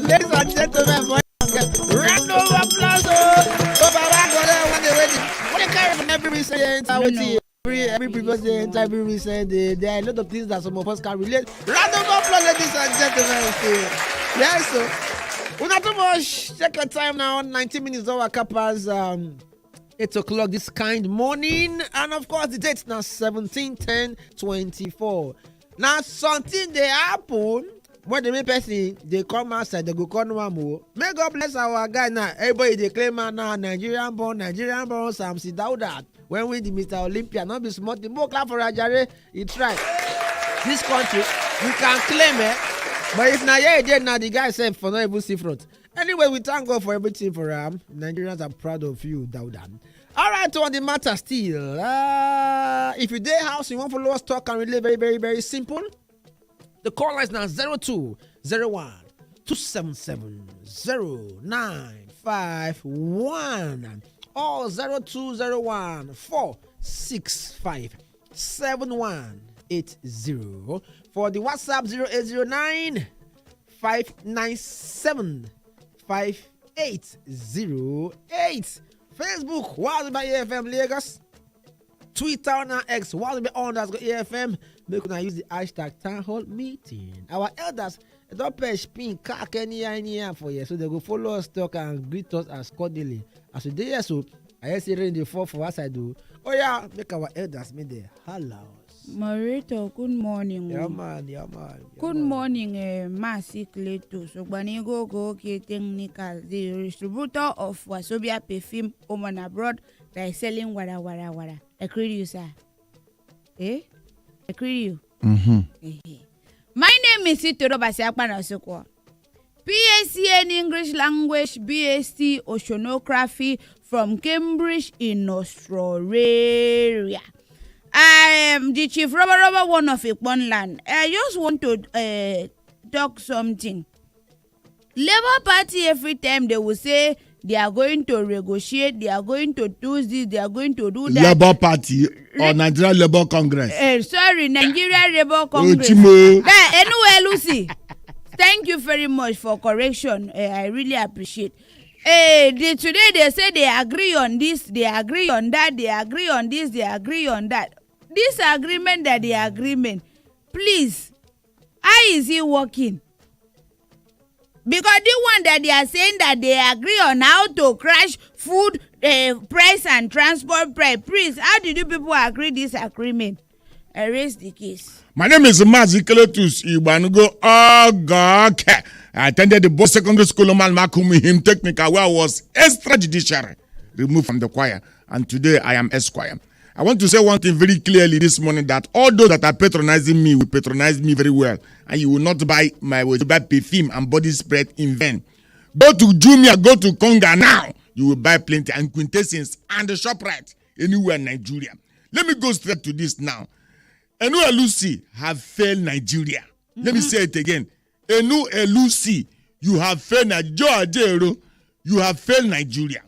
Ladies and gentlemen, round of applause. So, Baba, when they ready, what they carry from every recent, every previous day, every recent day, there are a lot of things that some of us can relate. Round of applause, ladies and gentlemen. Yes, so. We're not too much. Check your time now. 19 minutes over past 8 o'clock this kind morning. And of course, the date's now 17/10/24. Now, something they happen when the main person they come outside, they go call no more. May God bless our guy now. Everybody they claim now Nigerian born, Samsi Dauda. When we the Mr. Olympia, not be smart. The more clap for Ajare, he tried. This country, we can claim it. But if now now the guy said for not able to see front. Anyway, we thank God for everything for Nigerians are proud of you, Daudan. All right, on the matter still. If you day house, you want to follow us talk and relay, very, very, very simple. The call line is now 0201 277 0951 or 0201 465 7180. For the WhatsApp 0809 597 5808. Facebook Wazba AFM Lagos. Twitter on X Wazba _AFM. Make sure use the hashtag town hall meeting. Our elders don't pay spin cack any for you, so they go follow us, talk and greet us as cordially as we do. So I see in the fall for what I do. Oh yeah, make our elders make the holla. Marito, good morning. Yeah, man. Good morning, Masi Kleto. So, Banigo go technical. The distributor of Wasobia perfume home and abroad that is selling wada. I create you, sir. I create you. My name is Tori Basiakpan. PhD in English Language, BSc Oceanography from Cambridge in Australia. I am the chief robber one of Land. I just want to talk something. Labour Party, every time they will say they are going to negotiate, they are going to do this, they are going to do that. Labour Party or Nigeria Labour Congress? Sorry, Nigeria Labour Congress. Anyway, Lucy, thank you very much for correction. I really appreciate. Today they say they agree on this, they agree on that, they agree on this, they agree on that. This agreement that the agreement, please, how is it working? Because the one that they are saying that they agree on how to crash food price and transport price, please, how did you people agree this agreement? I raise the case. My name is Mazi Keletus Ibanugo. Oh, God. I attended the boys secondary school man Makumi him technical where I was extrajudiciary removed from the choir, and today I am Esquire. I want to say one thing very clearly this morning, that all those that are patronizing me will patronize me very well, and you will not buy my perfume and body spray in vain. Go to Jumia, go to Konga now. You will buy plenty and quintessence and the ShopRite anywhere in Nigeria. Let me go straight to this now. Enu Elusi have failed Nigeria. Let me say it again. Enu Elusi, you have failed Nigeria. You have failed Nigeria.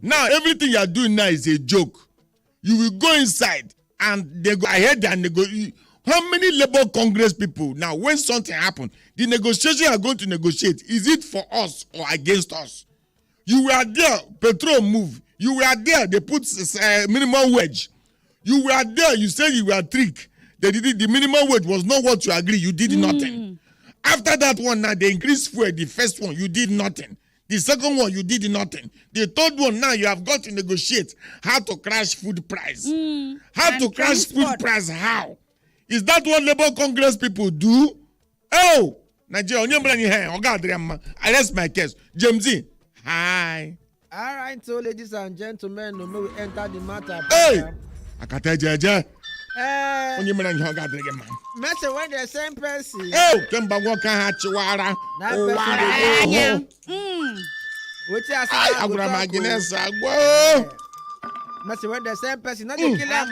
Now everything you are doing now is a joke. You will go inside and they go ahead and negotiate. How many Labour Congress people now, when something happens, the negotiation are going to negotiate? Is it for us or against us? You were there, petrol move. You were there, they put minimum wage. You were there, you said you were tricked. The minimum wage was not what you agreed. You did nothing. After that one, now they increased fuel. The first one, you did nothing. The second one, you did nothing. The third one, now you have got to negotiate how to crash food price. How to crash food price, how? Is that what Labour Congress people do? Oh, Nigeria, I rest my case. James, hi. All right, so ladies and gentlemen, we enter the matter. Hey, I can't tell you. Message when the same person. Oh, Kemba Walker Hachiwara. Which I say, Message when the same person, not the killer.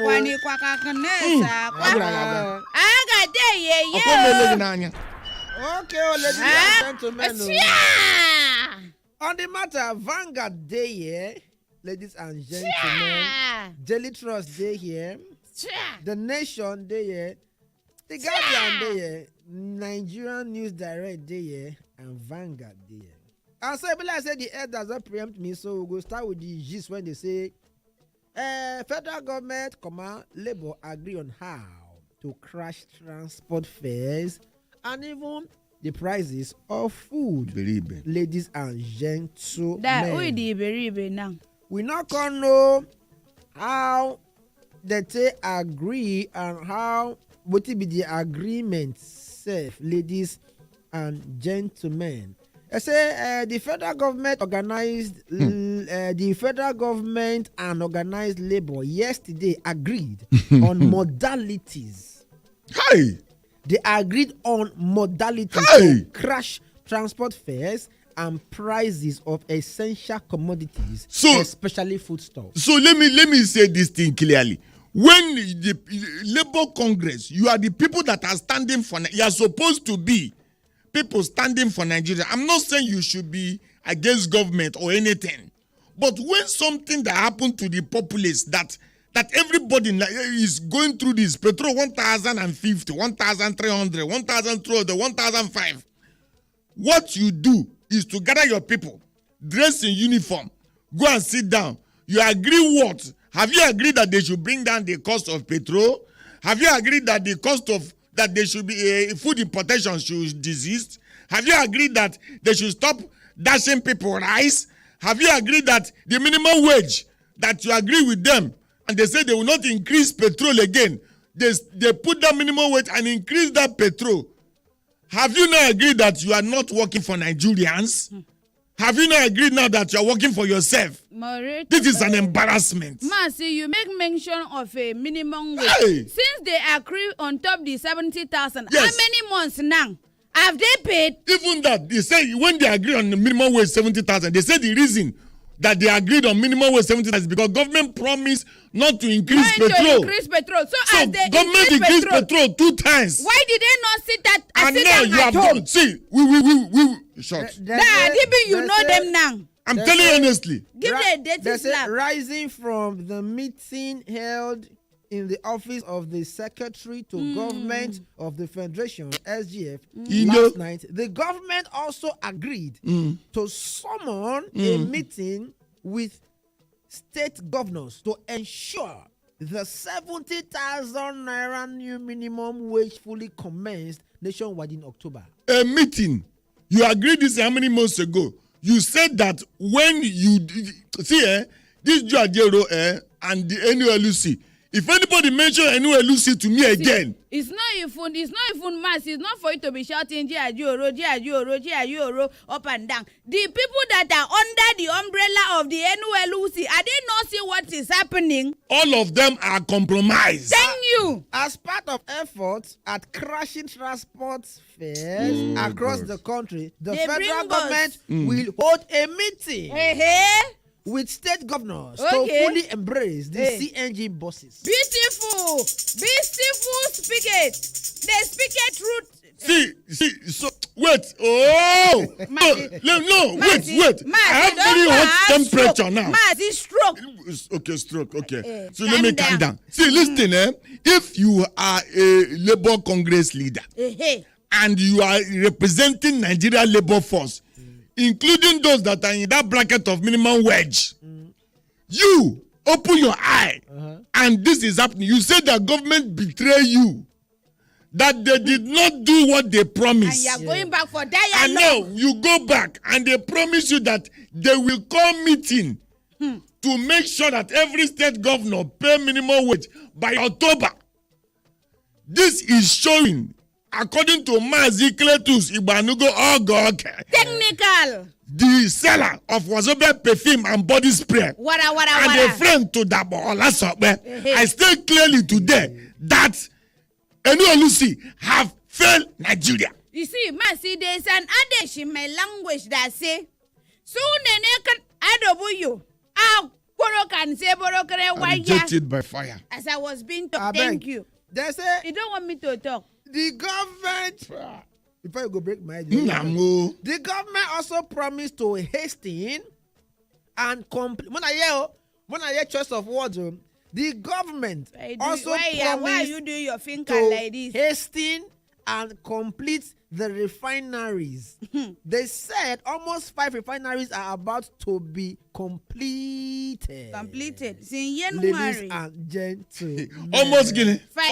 Okay, ladies and gentlemen. On the matter, Vanguard Day here, ladies and gentlemen. Daily Trust Day here. The Nation Day here. The Guardian there, Nigerian News Direct there, and Vanguard there. And so I said the air does not preempt me, so we'll go start with the gist when they say federal government, Labour agree on how to crash transport fares and even the prices of food. Beribe. Ladies and gentlemen. That we the beribe now. We not gonna know how they agree and how what will be the agreement safe, ladies and gentlemen. I say the federal government organized the federal government and organized labor yesterday agreed on modalities. Hey! They agreed on modalities Hey! to crash transport fares and prices of essential commodities, So- especially foodstuffs. So let me say this thing clearly. When the Labour Congress, you are the people that are standing for. You are supposed to be people standing for Nigeria. I'm not saying you should be against government or anything, but when something that happened to the populace that everybody is going through this petrol 1,050, 1,300, 1,200, 1,005, what you do is to gather your people, dress in uniform, go and sit down. You agree what? Have you agreed that they should bring down the cost of petrol? Have you agreed that the cost of that they should be food importation should desist? Have you agreed that they should stop dashing people rice? Have you agreed that the minimum wage that you agree with them and they say they will not increase petrol again? They put that minimum wage and increase that petrol. Have you not agreed that you are not working for Nigerians? Have you not agreed now that you are working for yourself? This is an embarrassment. Mercy, you make mention of a minimum wage. Hey! Since they agree on top the 70,000, Yes. how many months now have they paid? Even that, they say when they agree on the minimum wage 70,000, they say the reason that they agreed on minimum wage 70,000 is because government promised not to increase Going petrol. to increase petrol. So as they government increase increased petrol 2 times. why did they not sit that And sit now down you at have home? done. See, we short. You know them now. I'm telling you honestly. Give them a dating They say slap. rising from the meeting held in the office of the Secretary to Government of the Federation, SGF, last night, the government also agreed to summon a meeting with state governors to ensure the 70,000 naira new minimum wage fully commenced nationwide in October. A meeting. You agreed this how many months ago? You said that when you see this Jajero and the NULC, if anybody mention NULC to me again, It's not even mass. It's not for you to be shouting G-A-G-O-R-O, up and down. The people that are under the umbrella of the NULC, are they not seeing what is happening? all of them are compromised. Thank you. As part of efforts at crashing transport fares across the country, the They federal bring government will hold a meeting Hey. with state governors to Okay. fully embrace the Hey. CNG buses. Beautiful spigot. They speak it truth. See, so wait. Oh, Mercy. no, Mercy. wait. I have very hot temperature now. Mercy, stroke. Okay, stroke. Okay, so calm let me calm down. See, listen, if you are a Labour Congress leader Hey. and you are representing Nigeria Labour Force, including those that are in that bracket of minimum wage, you open your eye, and this is happening. You say that government betray you, that they did not do what they And promised. you are going back for And dialogue. now you go back and they promise you that they will call meeting to make sure that every state governor pay minimum wage by October. This is showing, according to Mazi Cletus Igbanugo Ogoke, Technical. the seller of Wazobia perfume and body spray, Wara. and a friend to Dabo Olasope, I state clearly today that NULC have failed Nigeria. You see, Mercy, there's an adage in my language that say, soon can adobuyo. Boro can say Boro can Rejected by fire. as I was being I taught. beg. Thank you. They say You don't want me to talk. the government. Before you go break my head, Namo. the government also promised to hasten and complete. When I hear choice of words, The government Why are promised you doing your finger to like this? hasten and complete the refineries. They said almost 5 refineries are about to be completed. Since Ladies January. and gentlemen. Almost Guinea. 5.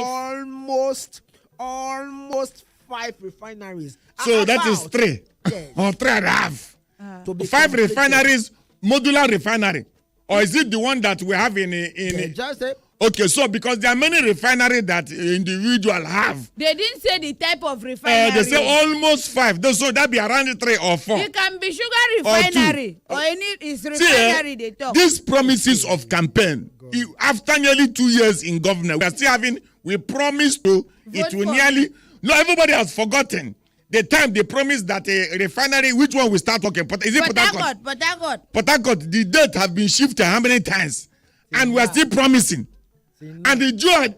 Almost 5 refineries. So that is 3. Yes. Or 3.5. To be 5 completed. refineries, modular refinery. Or is it the one that we have in Yeah, just say, Okay, so because there are many refineries that individual have. They didn't say the type of refinery. They say almost 5. So that be around 3 or 4. It can be sugar refinery or any is refinery they talk. These promises of campaign, after nearly 2 years in government, we promised to, it will nearly, no, everybody has forgotten the time they promised that a refinery, which one will start working? Is it Port Harcourt? Port Harcourt, the date have been shifted how many times? And we are still promising. And the judge,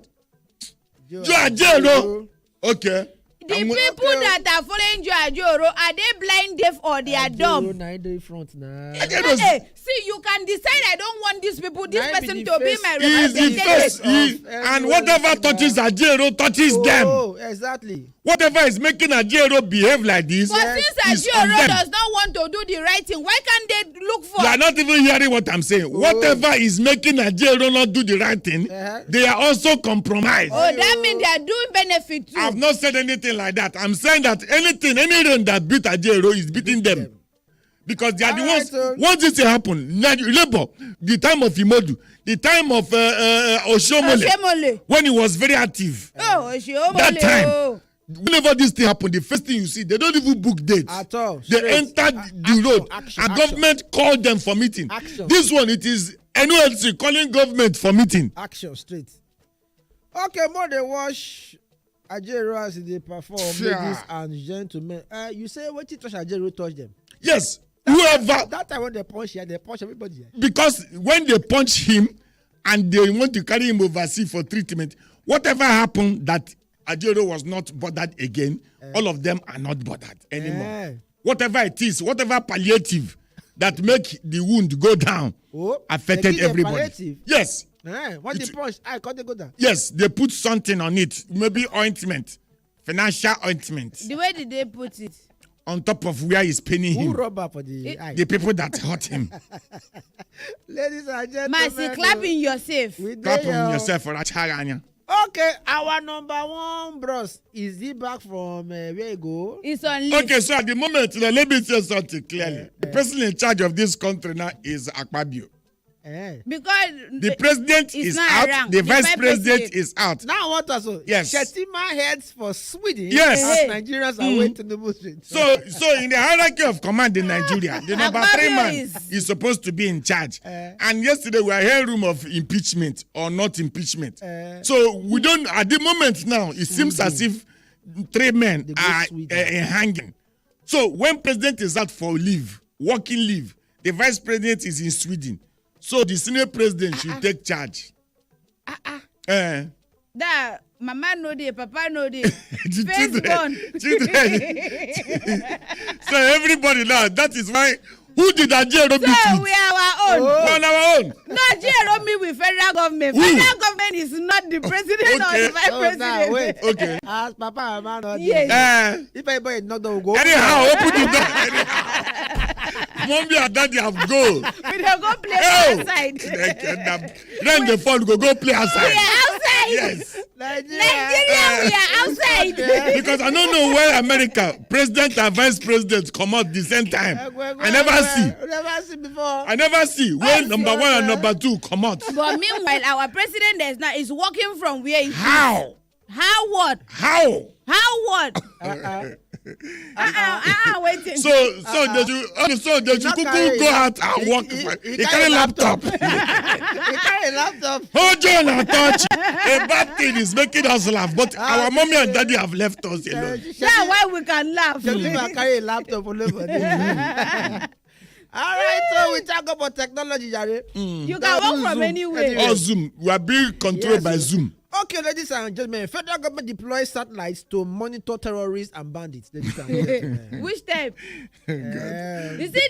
okay. The people that are following Joajoro, are they blind, deaf, or they are dumb? See, you can decide. I don't want these people, this person to be my representative. And whatever touches Ajero touches them. Oh, exactly. Whatever is making Ajero behave like this. But since Ajero does not want to do the right thing, why can't they look for? You are not even hearing what I'm saying. Oh. Whatever is making Ajero not do the right thing, they are also compromised. Oh, that means they are doing benefit too. I've not said anything like that. I'm saying that any rain that beat Ajero is beating them. Because they are the ones. Once this happen, Labour, the time of Imodu, the time of Oshomole, when he was very active. That time, whenever this thing happen, the first thing you see, they don't even book dates. At all. They entered the road, and government called them for meeting. This one, it is NLC calling government for meeting. Action straight. Okay, more than wash Ajero as they perform, ladies and gentlemen. You say what you touch Ajero touch them? Yes. Whoever that time when they punch here, they punch everybody here. Because when they punch him and they want to carry him overseas for treatment, whatever happened that Ajero was not bothered again, all of them are not bothered anymore. Whatever it is, whatever palliative that make the wound go down affected everybody. Yes. When they punch, I can't go down. Yes, they put something on it, maybe ointment, financial ointment. The way did they put it? On top of where he's paining him. Who rubber for the eye? The people that hurt him. Ladies and gentlemen. Mercy, clapping yourself. Clap on yourself for that chaganya. Okay, our number 1 bros, is he back from where he go? It's on leave. Okay, so at the moment, let me say something clearly. The person in charge of this country now is Akpabio. Because the president is out, around. the vice president is out. Now what also? Yes. Shetima heads for Sweden. Yes. As Nigerians are waiting to move street. So in the hierarchy of command in Nigeria, the number 3 man is supposed to be in charge. And yesterday we are hearing room of impeachment or not impeachment. So we don't, at the moment now, it seems as if 3 men are hanging. So when president is out for leave, working leave, the vice president is in Sweden. So the senior president should take charge. That mama no dey, papa no dey. Children. So everybody now, that is why. Who did Ajero beat? So we are our own. On our own. No, Ajero meet with federal government. Federal government is not the president or the vice president. Wait. Okay. As papa and mama not yes. If anybody knock down, go. Anyhow, open the door. Mommy and daddy have go. We don't go play outside. Then the phone go play outside. We are outside. Yes. Nigeria, we are outside. Because I don't know where America, president and vice president come out the same time. I never see before. I never see when number 1 and number 2 come out. But meanwhile, our president is working from where he is. How? How what? How? How what? Waiting. So they should go out and work. He carry laptop. He carry laptop. Hold on and touch. A bad thing is making us laugh, but our mommy and daddy have left us alone. That's why we can laugh. Just carry a laptop all over. All right, so we talk about technology, Jare. You can work from anywhere. Or Zoom. We are being controlled by Zoom. Okay, ladies and gentlemen, federal government deploys satellites to monitor terrorists and bandits. Ladies and gentlemen. Which type? Um, You see,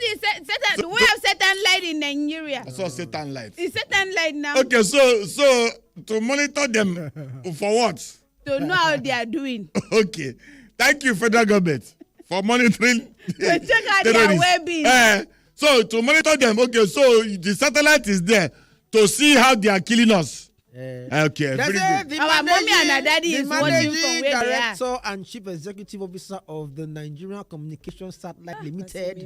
we have Satan light in Nigeria. I saw Satan light. It's Satan light now. Okay, so to monitor them for what? To know how they are doing. Okay. Thank you, federal government, for monitoring To check out their well-being. So to monitor them, okay, so the satellite is there to see how they are killing us. Okay, very good. Our mommy and our daddy is watching from where they are. Director and Chief Executive Officer of the Nigerian Communications Satellite Limited,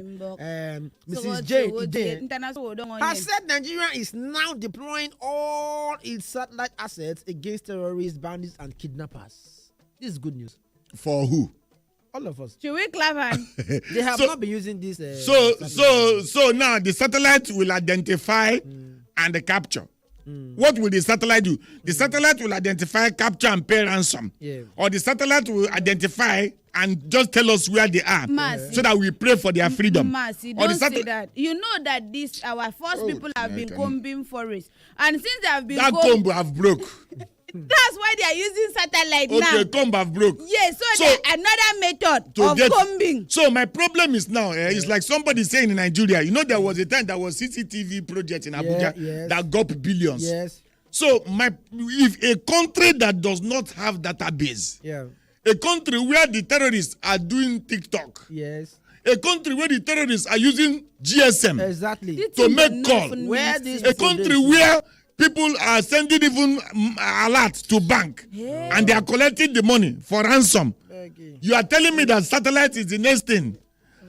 Mrs. Jane Ide, has said Nigeria is now deploying all its satellite assets against terrorists, bandits, and kidnappers. This is good news. For who? All of us. Should we clap hand? They have not been using this. So now the satellite will identify and capture. What will the satellite do? The satellite will identify, capture, and pay ransom. Yeah. Or the satellite will identify and just tell us where they are, so that we pray for their freedom. Mercy, don't say that. You know that this our first people have been combing forests, and since they have been that comb have broke. That's why they are using satellite now. Okay, comb have broke. Yes, so another method of combing. So my problem is now, it's like somebody saying in Nigeria, you know, there was a time there was CCTV project in Abuja that got billions. Yes. So if a country that does not have database, a country where the terrorists are doing TikTok, a country where the terrorists are using GSM to make call, a country where people are sending even alerts to bank and they are collecting the money for ransom. You are telling me that satellite is the next thing,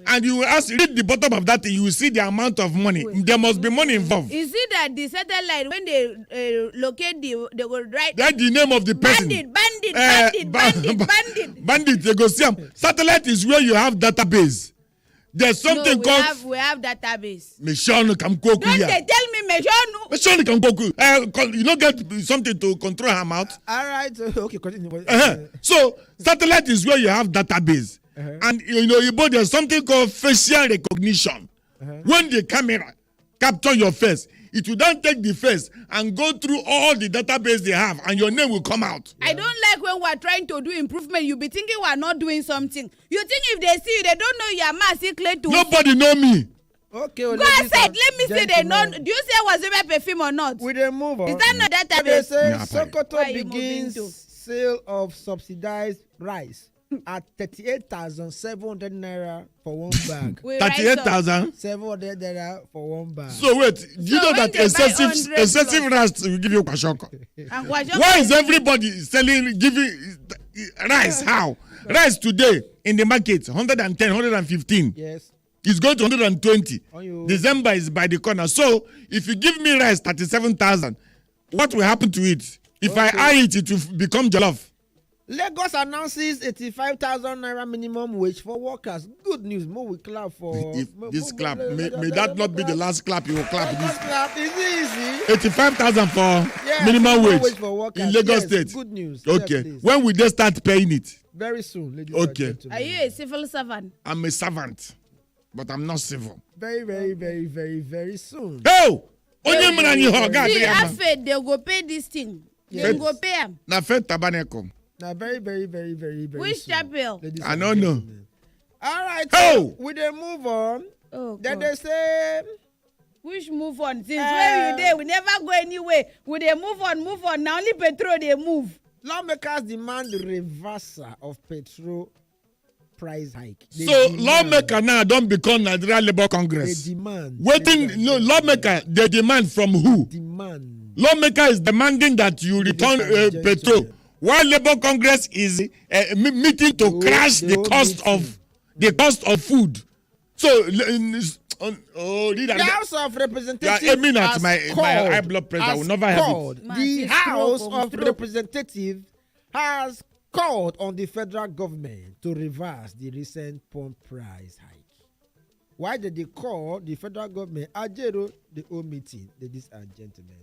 and you read the bottom of that thing, you will see the amount of money. There must be money involved. Is it that the satellite, when they locate they will write the name of the person? Bandit. They go see them. Satellite is where you have database. There's something called. We have database. Meshanu Kamkoku. Don't they tell me Meshanu? Meshanu Kamkoku. You don't get something to control her mouth. All right. Okay, continue. So satellite is where you have database, and there's something called facial recognition. When the camera capture your face, it will then take the face and go through all the database they have, and your name will come out. I don't like when we're trying to do improvement, you be thinking we're not doing something. You think if they see you, they don't know you're massacred to. Nobody know me. Okay, go ahead. Let me say they know. Do you say was it perfume or not? We then move on. Is that not database? They say Sokoto begins sale of subsidized rice at 38,700 naira for one bag. 38,700 naira for one bag. So wait, do you know that excessive rice will give you kwashoko? Why is everybody giving rice? How? Rice today in the market 110, 115. Yes. It's going to 120. December is by the corner. So if you give me rice 37,000, what will happen to it? If I eye it, it will become jollof. Lagos announces 85,000 naira minimum wage for workers. Good news. More we clap for. This clap, may that not be the last clap you will clap. This clap is easy. 85,000 for minimum wage for workers in Lagos State. Good news. Okay. Yes, when will they start paying it? Very soon, ladies and gentlemen. Are you a civil servant? I'm a servant, but I'm not civil. Very, very, very, very, very soon. Oh! See, have faith, they go pay this thing. They go pay them. Na faith tabaneko. Now, very, very, very, very, very. Which chapel? I don't know. All right. Oh! We then move on. Oh, then they say. Which move on? Since where we there, we never go anywhere. We they move on. Now only petrol they move. Lawmakers demand the reversal of petrol price hike. Lawmaker now don't become Nigeria Labour Congress. They demand. Lawmaker, they demand from who? Demand. Lawmaker is demanding that you return petrol. While Labour Congress is meeting to crash the cost of food. So, the House of Representatives my high blood pressure will never have it. The House of Representatives has called on the federal government to reverse the recent pump price hike. Why did they call the federal government Ajero the whole meeting, ladies and gentlemen?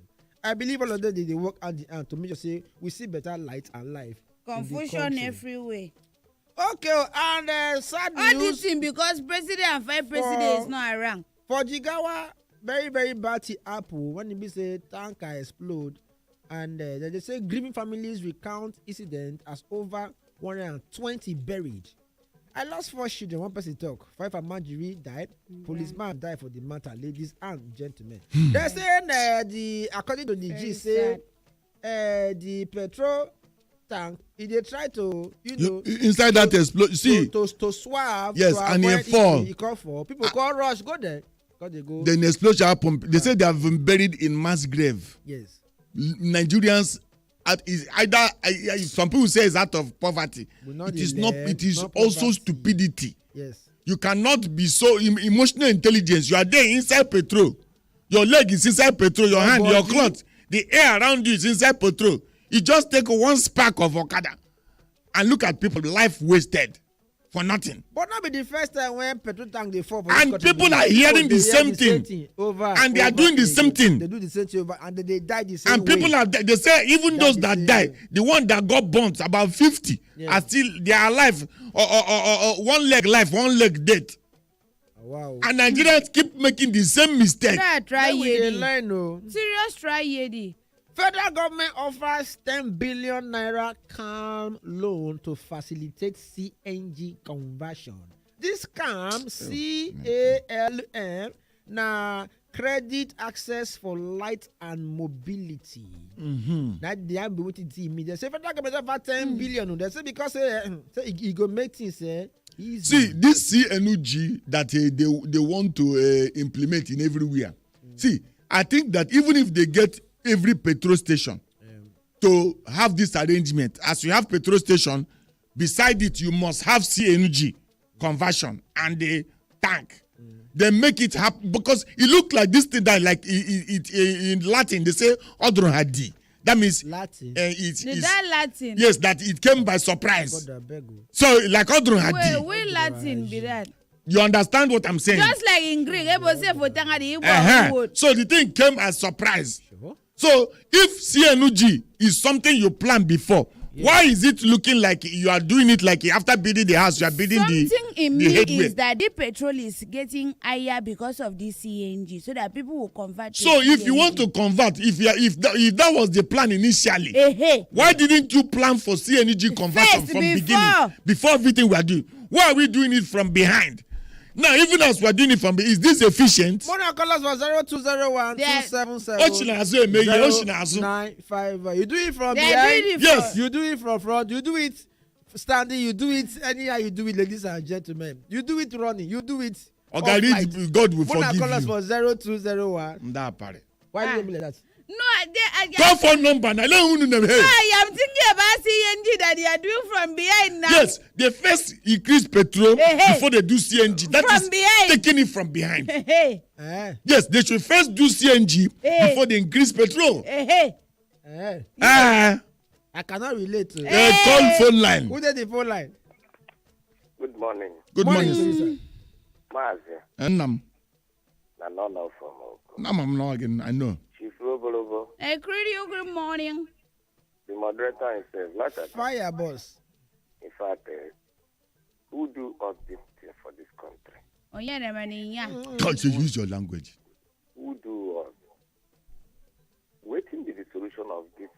I believe all of them they work hand in hand to make sure say we see better light and life. Confusion everywhere. Okay, and sad news. All this thing because president and vice president is not around. For Jigawa, very, very bad apple when it be say tanker explode And they say grieving families recount incident as over 120 buried. I lost 4 children. One person talk. 5 Amajiri died. Policeman died for the matter. Ladies and gentlemen. They're saying according to the G, say the petrol tank, they try to inside that explosion. See, to swab. Yes, to and he fall. People call rush. Go there. Because they go. Then the explosion happened. They say they have been buried in mass grave. Yes. Nigerians. Is either some people say it's out of poverty. It is not. It is also stupidity. Yes. You cannot be so emotional intelligence. You are there inside petrol. Your leg is inside petrol. Your hand, your cloth, the air around you is inside petrol. You just take one spark of Okada and look at people, life wasted for nothing. But not be the first time when petrol tank they fall. And people are hearing the same thing. And they are doing the same thing. They do the same thing over, and they die the same way. And people are, they say even those that die, the one that got burnt, about 50, are still, they are alive. Or one leg life, one leg dead. Wow. And Nigerians keep making the same mistake. Try Yedi. Serious try Yedi. Federal government offers 10 billion naira calm loan to facilitate CNG conversion. This calm, CALM, na credit access for light and mobility. That they have been waiting to me. They say federal government offer 10 billion. They say because it go make things easy. See, this CNG that they want to implement in everywhere. See, I think that even if they get every petrol station to have this arrangement, as you have petrol station, beside it you must have CNG conversion and the tank. They make it happen because it looked like this thing that like it in Latin they say Odron Hadi. That means Latin. Latin? Yes, that it came by surprise. So like Odron Hadi. Wait, Latin be that? You understand what I'm saying? Just like in Greek, so the thing came as surprise. Sure. So if CNG is something you planned before, why is it looking like you are doing it like after building the house, you are building the headway? Is that the petrol is getting higher because of the CNG, so that people will convert. So if you want to convert, if that was the plan initially, why didn't you plan for CNG conversion from beginning before everything we are doing? Why are we doing it from behind? Now, even as we're doing it from, is this efficient? Money call us for 0201 277 0955. You do it from behind. Yes. You do it from front. You do it standing. You do it anyhow. You do it, ladies and gentlemen. You do it running. You do it. Okay, God will forgive you. Money call us for 0201. Why do you like that? No, call phone number. Now, I am thinking about CNG that they are doing from behind now. Yes, they first increase petrol before they do CNG. That from is behind. Taking it from behind. Yes, they should first do CNG before they increase petrol. I cannot relate to call phone line. Who did the phone line? Good morning. Good morning, sir. Mazi. Nam. No from Nam, I'm not again. I know. Good morning. The moderator himself. Fire, boss. In fact, who do all this thing for this country? Oh, yeah, the money, yeah. God, you use your language. Who do all? Waiting be the solution of this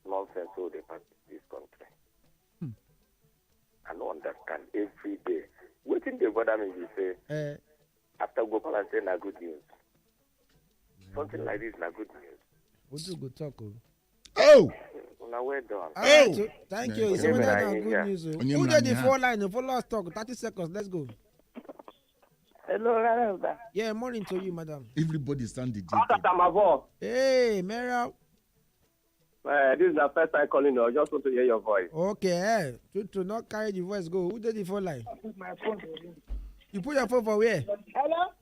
nonsense so they pass this country. I don't understand every day. Waiting the bother me, you say, after Gopal and say, na good news. Something like this, na good news. What do you go talk? Oh! Now well done. Thank you. It's good news. Who did the phone line? The follow us talk. 30 seconds. Let's go. Hello, Rada. Yeah, morning to you, madam. Everybody stand the Hey, Mera. This is the first time calling you. I just want to hear your voice. Okay, to not carry the voice, go. Who did the phone line? My phone. You put your phone for where?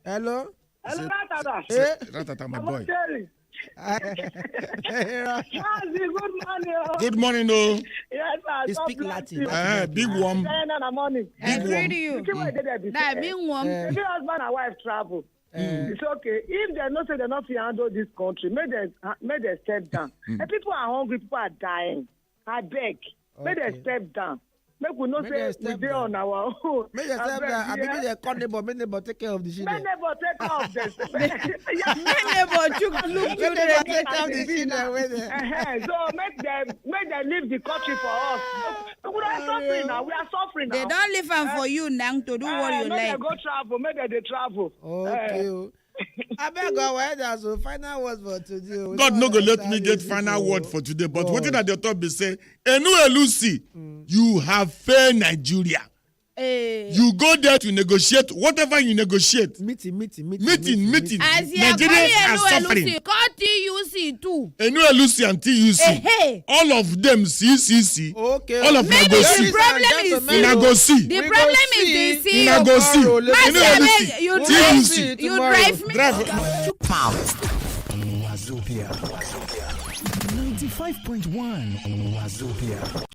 Hello? Hello, Ratata. Hey. Ratata, my boy. Good morning. Good morning, no. Yes, sir. You speak Latin. Big one. Morning. I agree to you. That being one. If your husband and wife travel, it's okay. If they not say they're not to handle this country, make them step down. And people are hungry, people are dying. I beg. Make them step down. Make we know Make say them we step dey down. on our own. Make yourself Abeg, that. I yeah. mean, they call neighbor. Make neighbor take care of the Make children. neighbor take care of this. Make neighbor look Make children. neighbor take care of the children. With them. So make them leave the country for us. We are suffering now. We are suffering now. They don't leave am for you now to do what you Make like. them go travel. Make them dey travel. Okay. I beg God, why that's so final words for today. We God don't no go let understand me get this final people. word for today, but God. wetin at the top be say, Enu Elusi, you have failed Nigeria. Eh. You go there to negotiate whatever you negotiate. Meeting. Meeting. As you are Nigerians are calling suffering. Lucy, call TUC too. Enu Elusi and TUC, Hey. all of them CCC, Okay. all of Maybe them go the see. problem is Una go see. The We problem go is see. the CEO. Una go see. Tomorrow, let's Enu Master, Elusi, abeg, you We'll drive see TUC, you tomorrow. drive me. drive. Pound. Wazobia. 95.1 Wazobia.